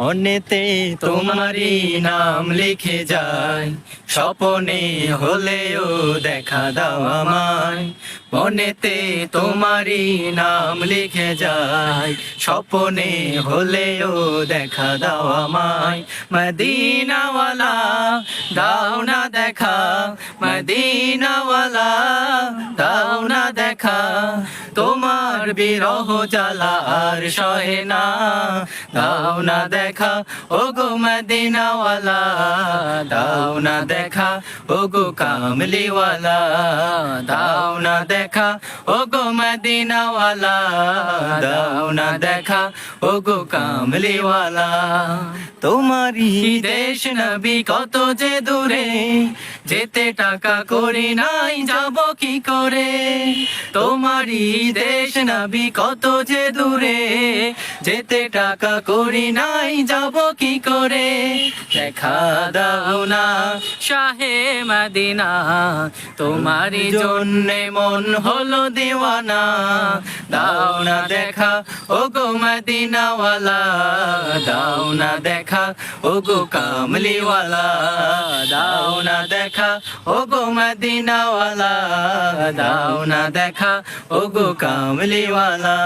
মনেতে তোমারই নাম লিখে যায়, স্বপনে হলেও দেখা দাও আমায়। মনেতে তোমারই নাম লিখে যায়, স্বপনে হলেও দেখা দাও আমায়। মদিনাওয়ালা দাও না দেখা, মদিনাওয়ালা দাও না দেখা, তোমার বিরহ জ্বালা আর সহে না। দাও না দেখা ওগো মদিনাওয়ালা, দাও না দেখা ওগো কামলিওয়ালা, দাও না দেখা ওগো মদিনাওয়ালা, দাও না দেখা ওগো কামলিওয়ালা। তোমারই দেশ নবী কত যে দূরে, যেতে টাকা করি নাই যাব কি করে। তোমারই দেশ নবী কত যে দূরে, যেতে টাকা করি নাই যাব কি করে। দেখা দাও না শাহে মদিনা, তোমারই জন্যে মন হলো দিওয়ানা। দাও না দেখা ওগো মদিনাওয়ালা, দাও না দেখা ওগো কামলিওয়ালা, দাও না দেখা ওগো মদিনাওয়ালা, দাও না দেখা ওগো কামলিওয়ালা।